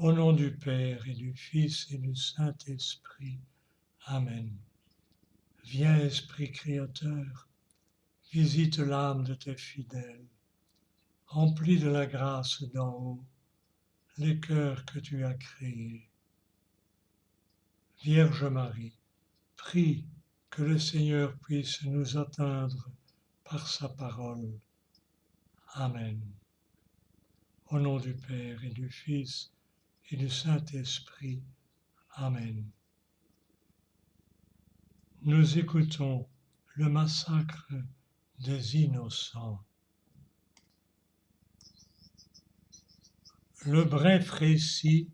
Au nom du Père et du Fils et du Saint-Esprit. Amen. Viens, Esprit créateur, visite l'âme de tes fidèles, remplis de la grâce d'en haut les cœurs que tu as créés. Vierge Marie, prie que le Seigneur puisse nous atteindre par sa parole. Amen. Au nom du Père et du Fils et du Saint-Esprit. Amen. Nous écoutons le massacre des innocents. Le bref récit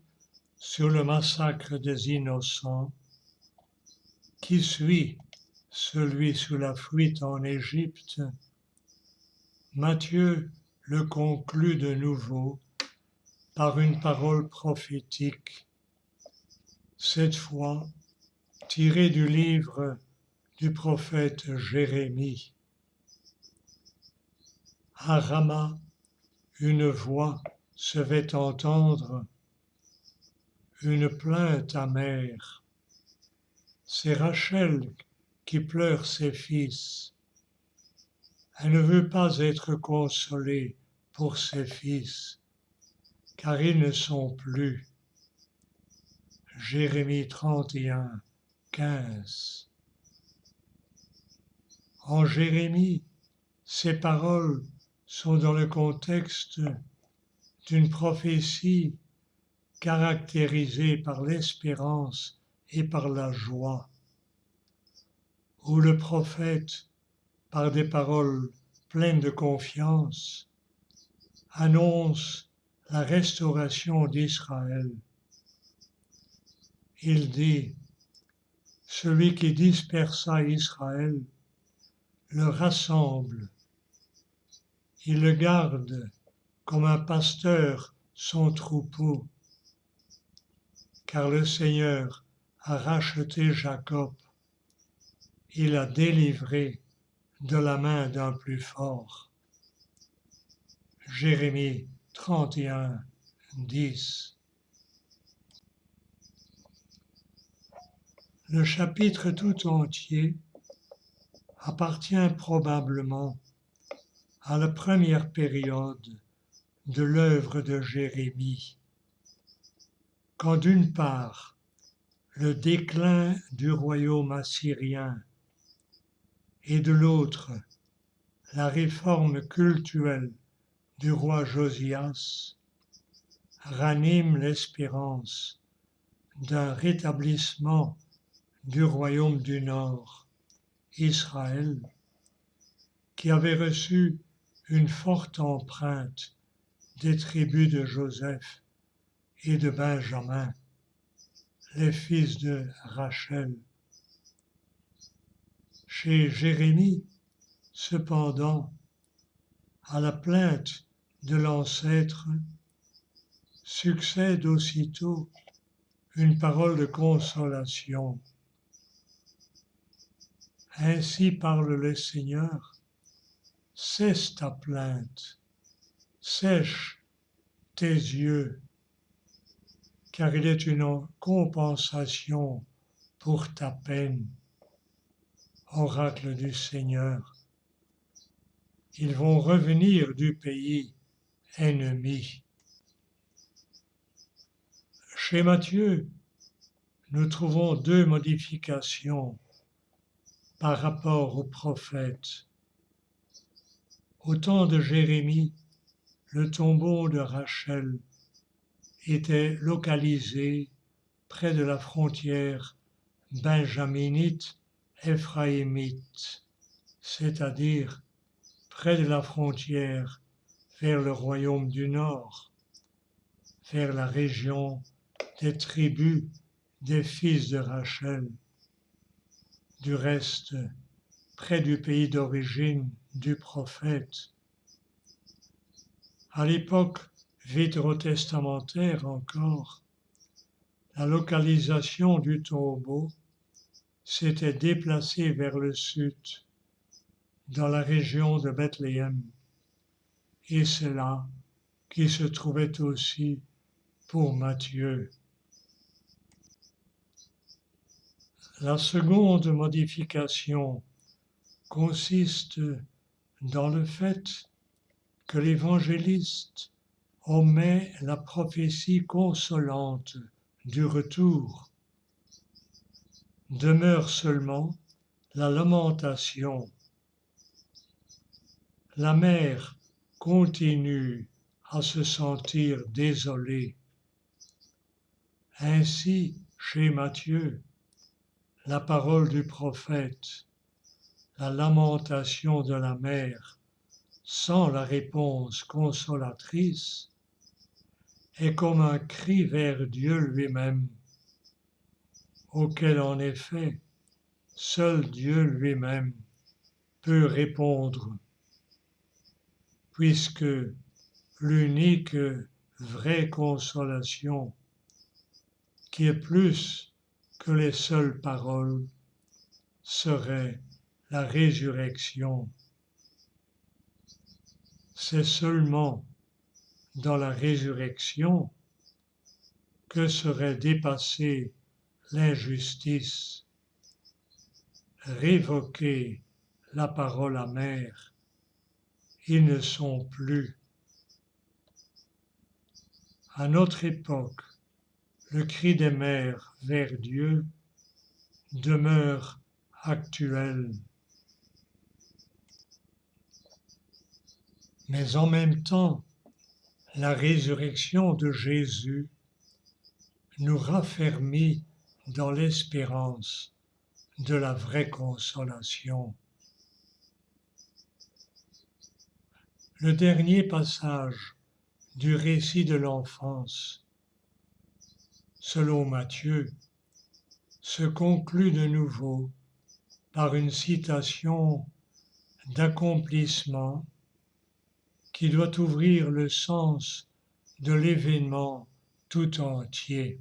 sur le massacre des innocents, qui suit celui sous la fuite en Égypte, Matthieu le conclut de nouveau par une parole prophétique, cette fois tirée du livre du prophète Jérémie. À Rama, une voix se fait entendre, une plainte amère. C'est Rachel qui pleure ses fils. Elle ne veut pas être consolée pour ses fils, car ils ne sont plus. Jérémie 31, 15. En Jérémie, ces paroles sont dans le contexte d'une prophétie caractérisée par l'espérance et par la joie, où le prophète, par des paroles pleines de confiance, annonce la restauration d'Israël. Il dit, « Celui qui dispersa Israël le rassemble, il le garde comme un pasteur son troupeau, car le Seigneur a racheté Jacob, il l'a délivré de la main d'un plus fort. » Jérémie 31, 10. Le chapitre tout entier appartient probablement à la première période de l'œuvre de Jérémie, quand d'une part le déclin du royaume assyrien et de l'autre la réforme cultuelle du roi Josias raniment l'espérance d'un rétablissement du royaume du Nord, Israël, qui avait reçu une forte empreinte des tribus de Joseph et de Benjamin, les fils de Rachel. Chez Jérémie, cependant, à la plainte de l'ancêtre, succède aussitôt une parole de consolation. Ainsi parle le Seigneur, cesse ta plainte, sèche tes yeux, car il est une compensation pour ta peine. Oracle du Seigneur. Ils vont revenir du pays ennemi. Chez Matthieu, nous trouvons deux modifications par rapport au prophète. Au temps de Jérémie, le tombeau de Rachel était localisé près de la frontière benjaminite éphraïmite, c'est-à-dire près de la frontière vers le royaume du Nord, vers la région des tribus des fils de Rachel, du reste près du pays d'origine du prophète. À l'époque vétérotestamentaire encore, la localisation du tombeau s'était déplacée vers le sud, dans la région de Bethléem, et c'est là qu'il se trouvait aussi pour Matthieu. La seconde modification consiste dans le fait que l'évangéliste omet la prophétie consolante du retour. Demeure seulement la lamentation. La mère continue à se sentir désolée. Ainsi, chez Matthieu, la parole du prophète, la lamentation de la mère, sans la réponse consolatrice, est comme un cri vers Dieu lui-même, auquel en effet seul Dieu lui-même peut répondre, puisque l'unique vraie consolation, qui est plus que les seules paroles, serait la résurrection. C'est seulement dans la résurrection que serait dépassée l'injustice, révoquée la parole amère. Ils ne sont plus. À notre époque, le cri des mères vers Dieu demeure actuel. Mais en même temps, la résurrection de Jésus nous raffermit dans l'espérance de la vraie consolation. Le dernier passage du récit de l'enfance, selon Matthieu, se conclut de nouveau par une citation d'accomplissement qui doit ouvrir le sens de l'événement tout entier.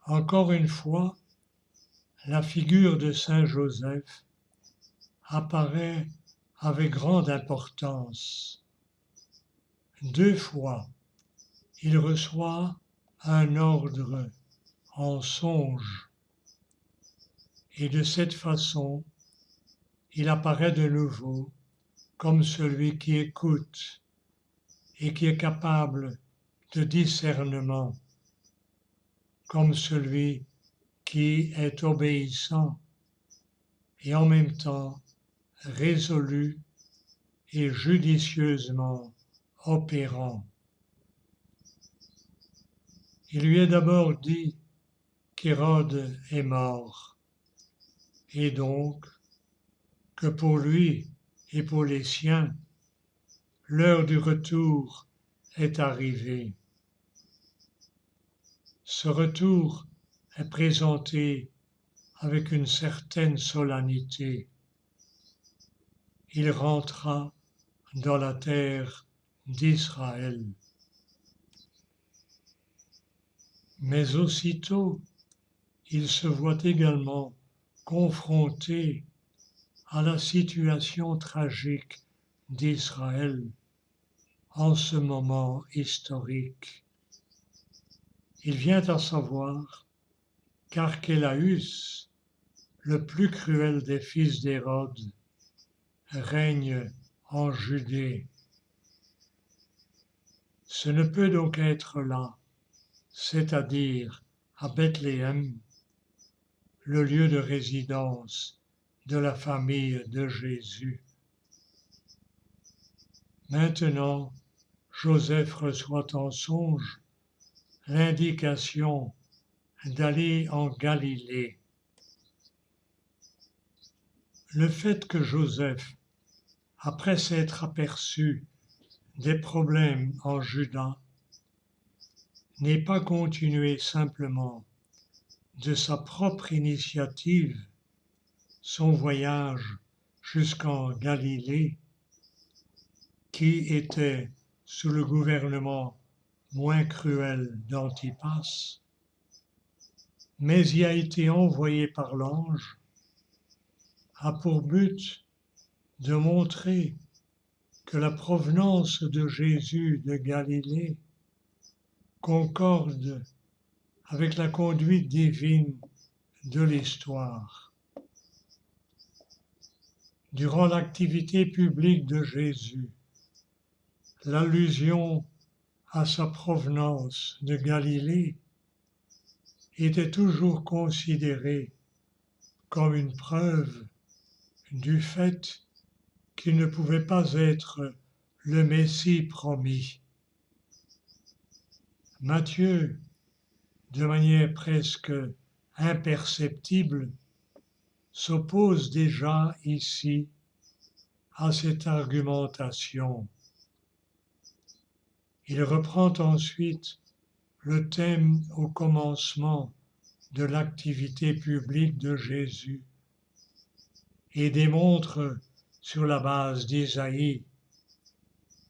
Encore une fois, la figure de Saint Joseph apparaît avec grande importance. 2 fois, il reçoit un ordre en songe, et de cette façon, il apparaît de nouveau comme celui qui écoute et qui est capable de discernement, comme celui qui est obéissant et en même temps résolu et judicieusement opérant. Il lui est d'abord dit qu'Hérode est mort, et donc que pour lui et pour les siens, l'heure du retour est arrivée. Ce retour est présenté avec une certaine solennité. Il rentra dans la terre d'Israël. Mais aussitôt, il se voit également confronté à la situation tragique d'Israël en ce moment historique. Il vient à savoir qu'Archélaüs, le plus cruel des fils d'Hérode, règne en Judée. Ce ne peut donc être là, c'est-à-dire à Bethléem, le lieu de résidence de la famille de Jésus. Maintenant, Joseph reçoit en songe l'indication d'aller en Galilée. Le fait que Joseph, après s'être aperçu des problèmes en Juda, n'ait pas continué simplement de sa propre initiative son voyage jusqu'en Galilée, qui était sous le gouvernement moins cruel d'Antipas, mais y a été envoyé par l'ange, a pour but de montrer que la provenance de Jésus de Galilée concorde avec la conduite divine de l'histoire. Durant l'activité publique de Jésus, l'allusion à sa provenance de Galilée était toujours considérée comme une preuve du fait qu'il ne pouvait pas être le Messie promis. Matthieu, de manière presque imperceptible, s'oppose déjà ici à cette argumentation. Il reprend ensuite le thème au commencement de l'activité publique de Jésus et démontre sur la base d'Ésaïe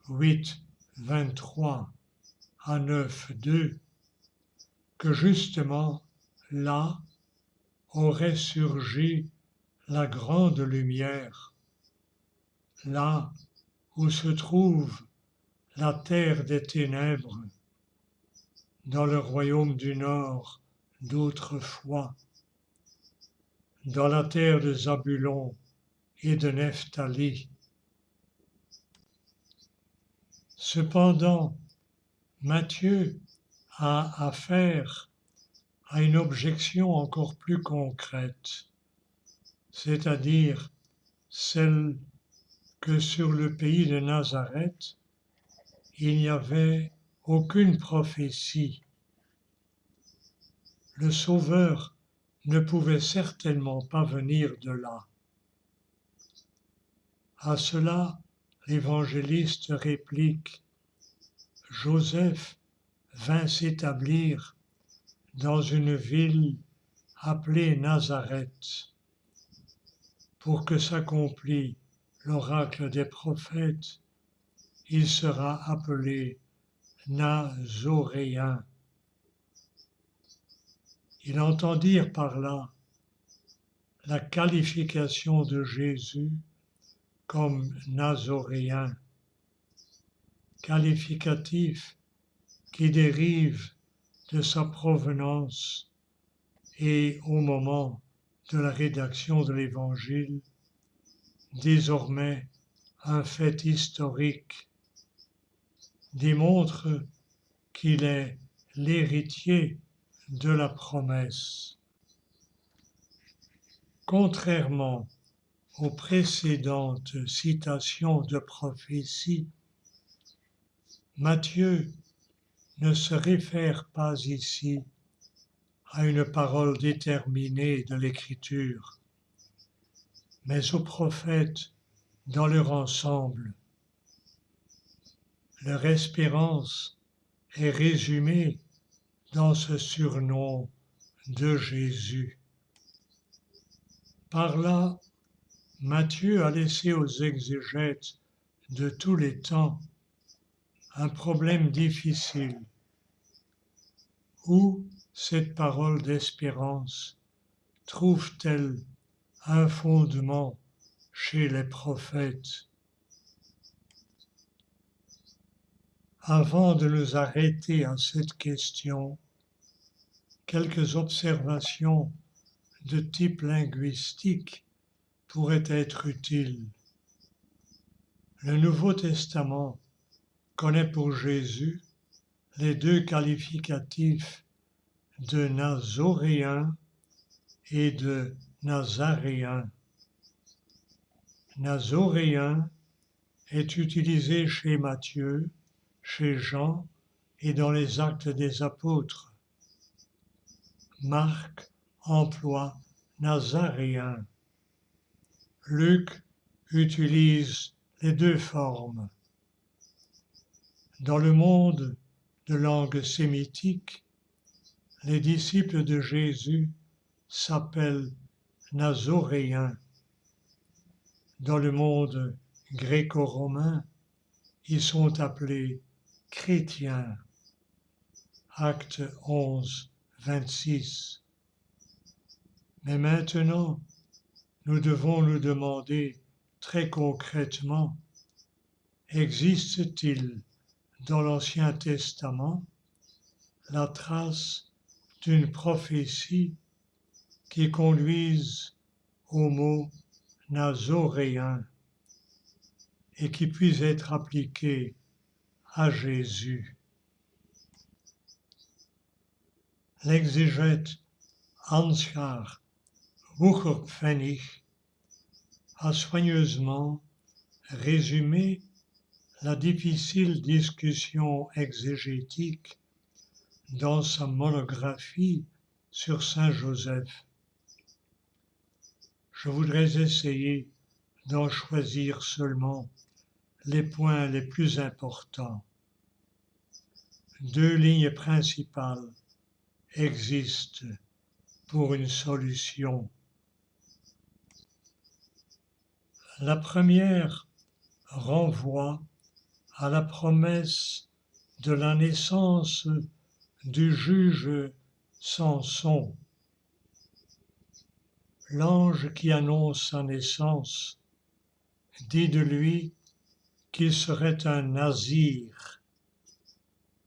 8, 23 à 9, 2 que justement là aurait surgi la grande lumière, là où se trouve la terre des ténèbres, dans le royaume du Nord d'autrefois, dans la terre de Zabulon et de Nephtali. Cependant, Matthieu a affaire à une objection encore plus concrète, c'est-à-dire celle que sur le pays de Nazareth, il n'y avait aucune prophétie. Le Sauveur ne pouvait certainement pas venir de là. À cela, l'évangéliste réplique: Joseph vint s'établir dans une ville appelée Nazareth, pour que s'accomplît l'oracle des prophètes, il sera appelé Nazoréen. Il entend dire par là la qualification de Jésus comme Nazoréen, qualificatif qui dérive de sa provenance et au moment de la rédaction de l'Évangile, désormais un fait historique, démontre qu'il est l'héritier de la promesse. Contrairement aux précédentes citations de prophétie, Matthieu ne se réfère pas ici à une parole déterminée de l'Écriture, mais aux prophètes dans leur ensemble. Leur espérance est résumée dans ce surnom de Jésus. Par là, Matthieu a laissé aux exégètes de tous les temps un problème difficile. Où cette parole d'espérance trouve-t-elle un fondement chez les prophètes? Avant de nous arrêter à cette question, quelques observations de type linguistique pourraient être utiles. Le Nouveau Testament connaît pour Jésus les deux qualificatifs de Nazoréen et de Nazaréen. Nazoréen est utilisé chez Matthieu, chez Jean et dans les Actes des Apôtres. Marc emploie Nazaréen. Luc utilise les deux formes. Dans le monde de langue sémitique, les disciples de Jésus s'appellent Nazoréens. Dans le monde gréco-romain, ils sont appelés chrétiens. Acte 11, 26. Mais maintenant, nous devons nous demander très concrètement, existe-t-il dans l'Ancien Testament la trace d'une prophétie qui conduise au mot nazoréen et qui puisse être appliquée à Jésus. L'exégète Ansgar Bucherpfennig a soigneusement résumé la difficile discussion exégétique dans sa monographie sur Saint Joseph. Je voudrais essayer d'en choisir seulement les points les plus importants. 2 lignes principales existent pour une solution. La première renvoie à la promesse de la naissance du juge Samson. L'ange qui annonce sa naissance dit de lui qu'il serait un nazir,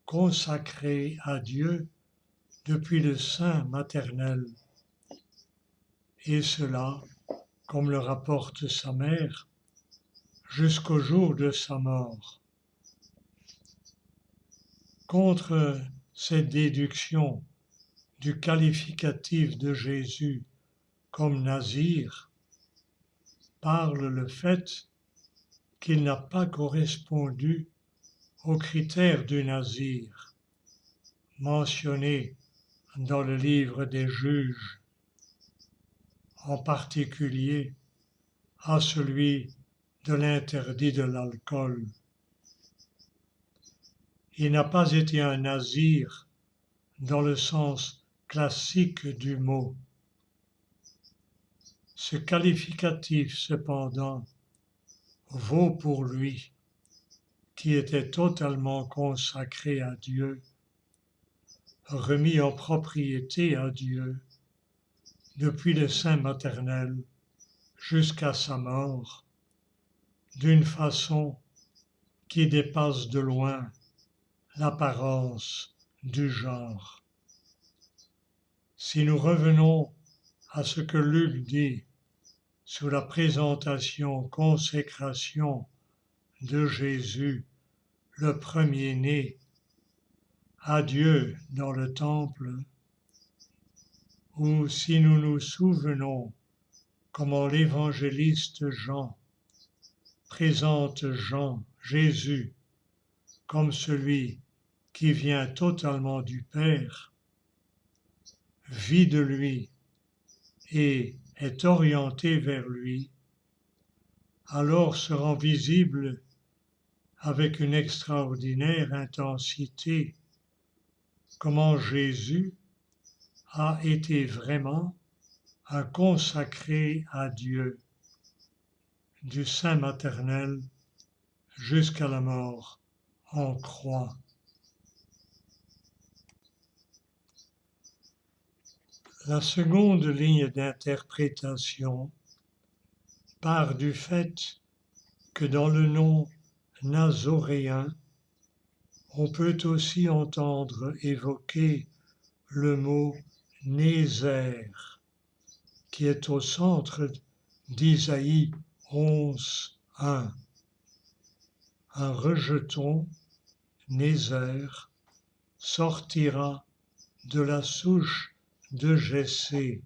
consacré à Dieu depuis le sein maternel. Et cela, comme le rapporte sa mère, jusqu'au jour de sa mort. Contre cette déduction du qualificatif de Jésus comme nazir, parle le fait qu'il n'a pas correspondu aux critères du nazir, mentionnés dans le livre des juges, en particulier à celui de l'interdit de l'alcool. Il n'a pas été un nazir dans le sens classique du mot. Ce qualificatif, cependant, vaut pour lui, qui était totalement consacré à Dieu, remis en propriété à Dieu, depuis le sein maternel jusqu'à sa mort, d'une façon qui dépasse de loin l'apparence du genre. Si nous revenons à ce que Luc dit sur la présentation-consécration de Jésus, le premier-né, à Dieu dans le temple, ou si nous nous souvenons comment l'évangéliste Jean présente Jésus comme celui qui vient totalement du Père, vit de lui et est orienté vers lui, alors se rend visible avec une extraordinaire intensité comment Jésus a été vraiment un consacré à Dieu, du sein maternel jusqu'à la mort en croix. La seconde ligne d'interprétation part du fait que dans le nom nazoréen, on peut aussi entendre évoquer le mot Nézer, qui est au centre d'Isaïe 11:1. Un rejeton, Nézer, sortira de la souche de Jessé.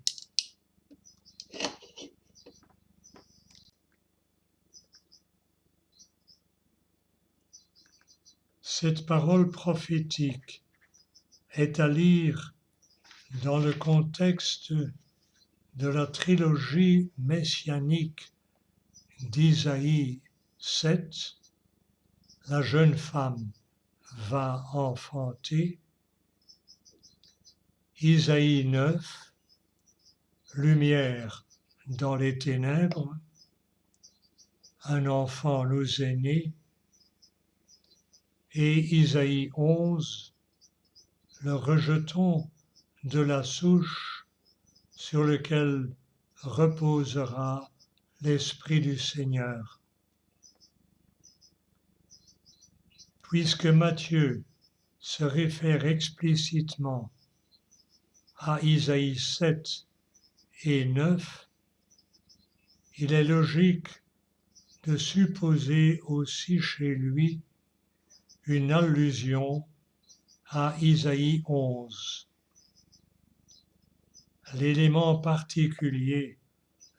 Cette parole prophétique est à lire dans le contexte de la trilogie messianique d'Isaïe 7, la jeune femme va enfanter, Isaïe 9, lumière dans les ténèbres, un enfant nous est né, et Isaïe 11, le rejeton de la souche sur lequel reposera l'Esprit du Seigneur. Puisque Matthieu se réfère explicitement à Isaïe 7 et 9, il est logique de supposer aussi chez lui une allusion à Isaïe 11. L'élément particulier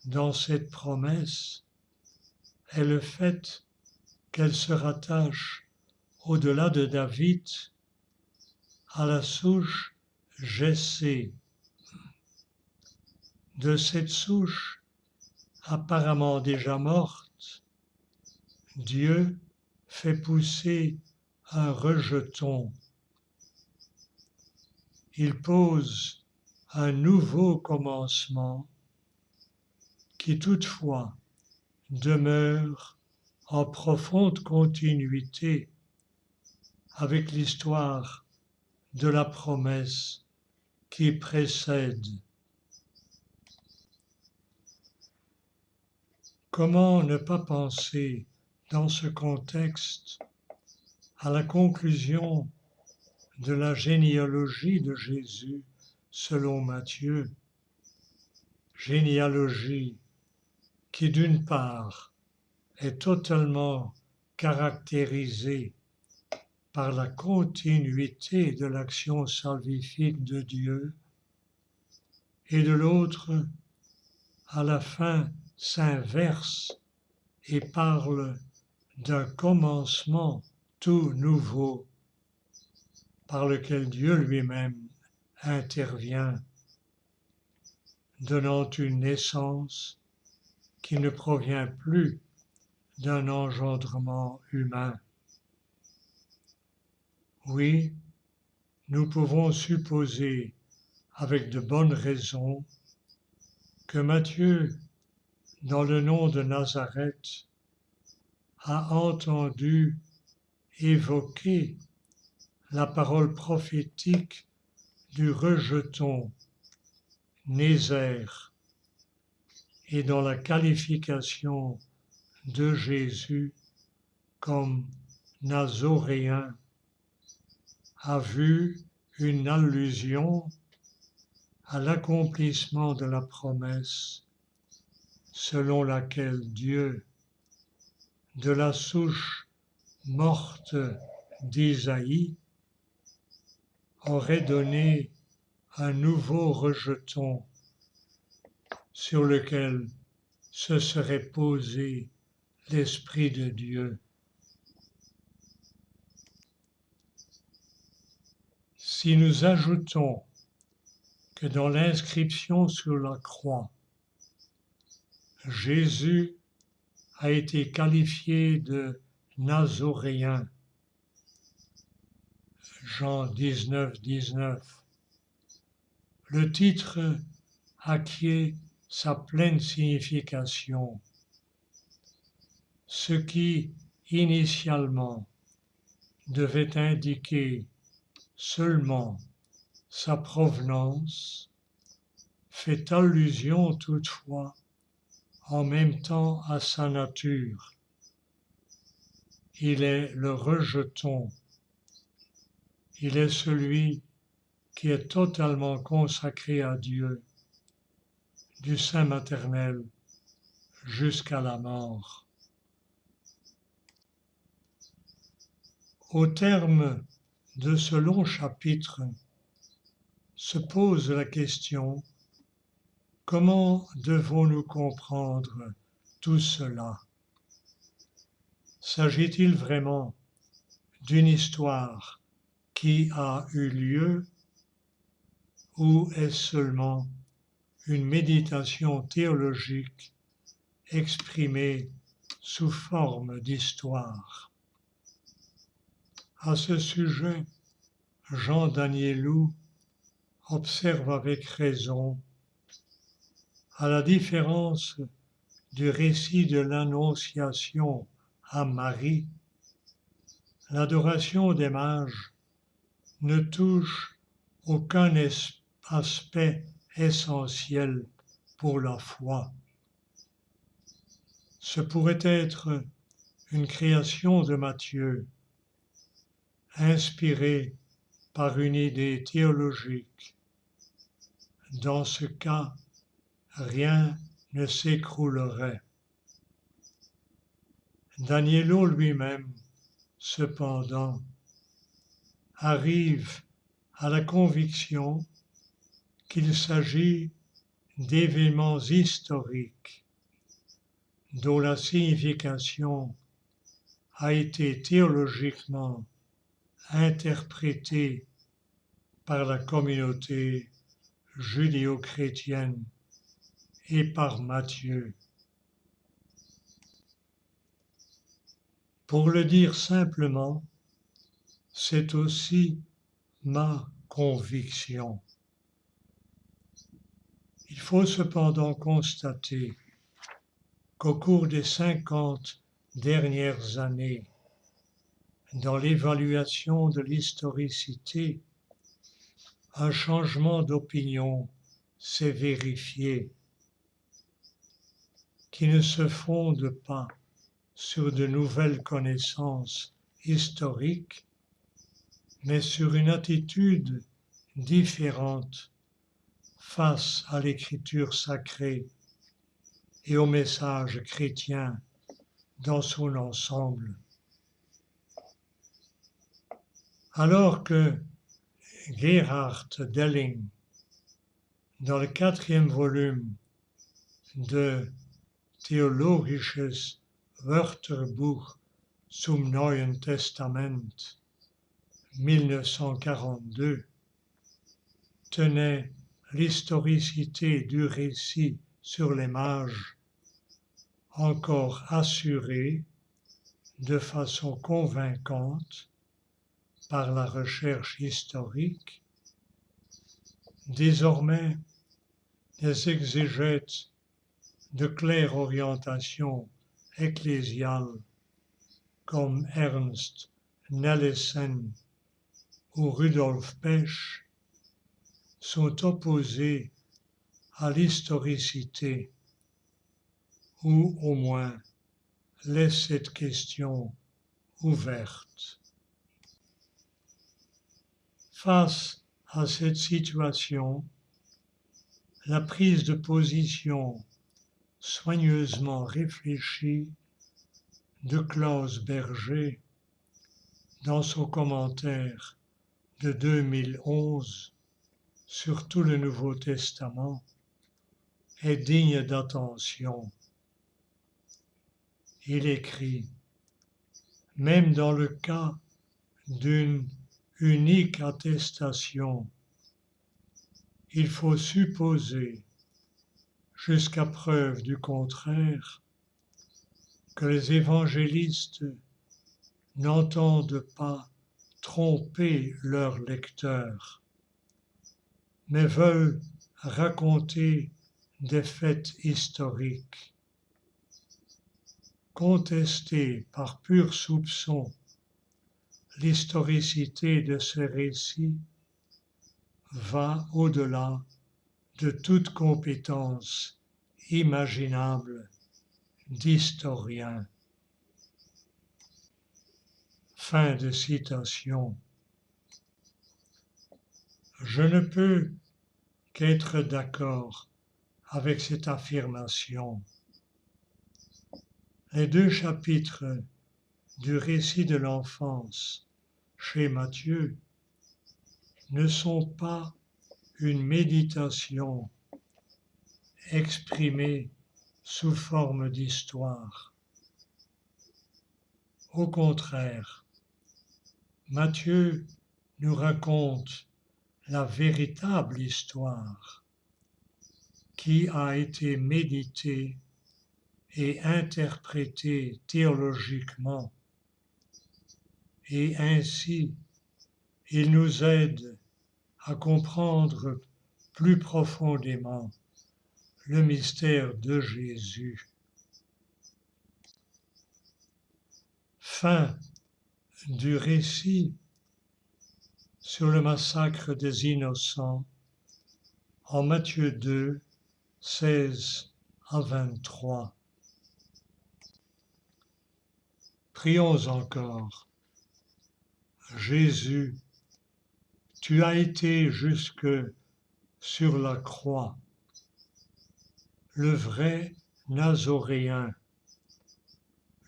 dans cette promesse est le fait qu'elle se rattache au-delà de David à la souche Jessé. De cette souche apparemment déjà morte, Dieu fait pousser un rejeton. Il pose un nouveau commencement qui toutefois demeure en profonde continuité avec l'histoire de la promesse qui précède. Comment ne pas penser dans ce contexte à la conclusion de la généalogie de Jésus selon Matthieu, généalogie qui d'une part est totalement caractérisée par la continuité de l'action salvifique de Dieu, et de l'autre, à la fin, s'inverse et parle d'un commencement tout nouveau par lequel Dieu lui-même intervient, donnant une naissance qui ne provient plus d'un engendrement humain. Oui, nous pouvons supposer avec de bonnes raisons que Matthieu, dans le nom de Nazareth, a entendu évoquer la parole prophétique du rejeton Nézer, et dans la qualification de Jésus comme Nazoréen, a vu une allusion à l'accomplissement de la promesse selon laquelle Dieu, de la souche morte d'Isaïe, aurait donné un nouveau rejeton sur lequel se serait posé l'Esprit de Dieu. Si nous ajoutons que dans l'inscription sur la croix, Jésus a été qualifié de Nazoréen, Jean 19, 19, le titre acquiert sa pleine signification. Ce qui, initialement, devait indiquer seulement sa provenance, fait allusion toutefois en même temps à sa nature. Il est le rejeton. Il est celui qui est totalement consacré à Dieu, du sein maternel jusqu'à la mort. Au terme de ce long chapitre, se pose la question: comment devons-nous comprendre tout cela? S'agit-il vraiment d'une histoire qui a eu lieu, ou est-ce seulement une méditation théologique exprimée sous forme d'histoire? À ce sujet, Jean Daniélou observe avec raison, à la différence du récit de l'Annonciation à Marie, l'adoration des mages ne touche aucun aspect essentiel pour la foi. Ce pourrait être une création de Matthieu, inspirée par une idée théologique. Dans ce cas, rien ne s'écroulerait. Danielot lui-même, cependant, arrive à la conviction qu'il s'agit d'événements historiques dont la signification a été théologiquement interprétée par la communauté judéo-chrétienne et par Matthieu. Pour le dire simplement, c'est aussi ma conviction. Il faut cependant constater qu'au cours des 50 dernières années, dans l'évaluation de l'historicité, un changement d'opinion s'est vérifié, qui ne se fonde pas sur de nouvelles connaissances historiques, mais sur une attitude différente face à l'écriture sacrée et au message chrétien dans son ensemble. Alors que Gerhard Delling, dans le 4e volume de Theologisches Wörterbuch zum Neuen Testament, 1942, tenait l'historicité du récit sur les mages encore assurée de façon convaincante par la recherche historique. Désormais, les exégètes de claire orientation ecclésiale comme Ernst Nellessen ou Rudolf Pesch sont opposés à l'historicité ou au moins laissent cette question ouverte. Face à cette situation, la prise de position soigneusement réfléchie de Klaus Berger dans son commentaire de 2011 sur tout le Nouveau Testament est digne d'attention. Il écrit: même dans le cas d'une unique attestation, il faut supposer, jusqu'à preuve du contraire, que les évangélistes n'entendent pas tromper leurs lecteurs, mais veulent raconter des faits historiques. Contester par pur soupçon l'historicité de ce récit va au-delà de toute compétence imaginable d'historien. Fin de citation. Je ne peux qu'être d'accord avec cette affirmation. Les 2 chapitres du récit de l'enfance chez Matthieu ne sont pas une méditation exprimée sous forme d'histoire. Au contraire, Matthieu nous raconte la véritable histoire qui a été méditée et interprétée théologiquement, et ainsi il nous aide à comprendre plus profondément le mystère de Jésus. Fin du récit sur le massacre des innocents en Matthieu 2, 16 à 23. Prions encore. Jésus, Tu as été jusque sur la croix, le vrai Nazoréen,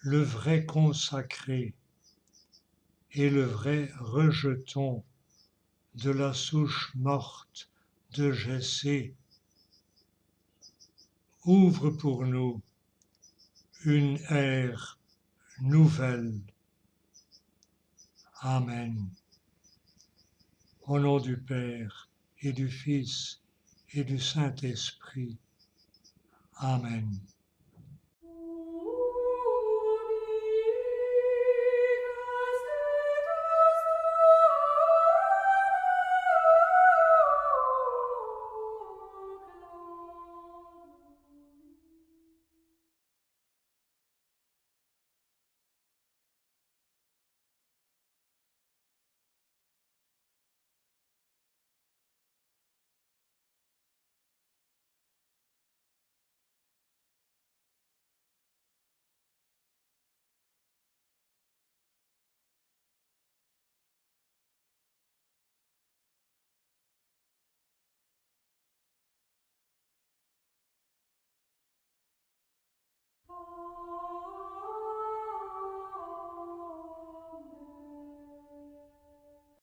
le vrai consacré et le vrai rejeton de la souche morte de Jessé. Ouvre pour nous une ère nouvelle. Amen. Au nom du Père et du Fils et du Saint-Esprit. Amen.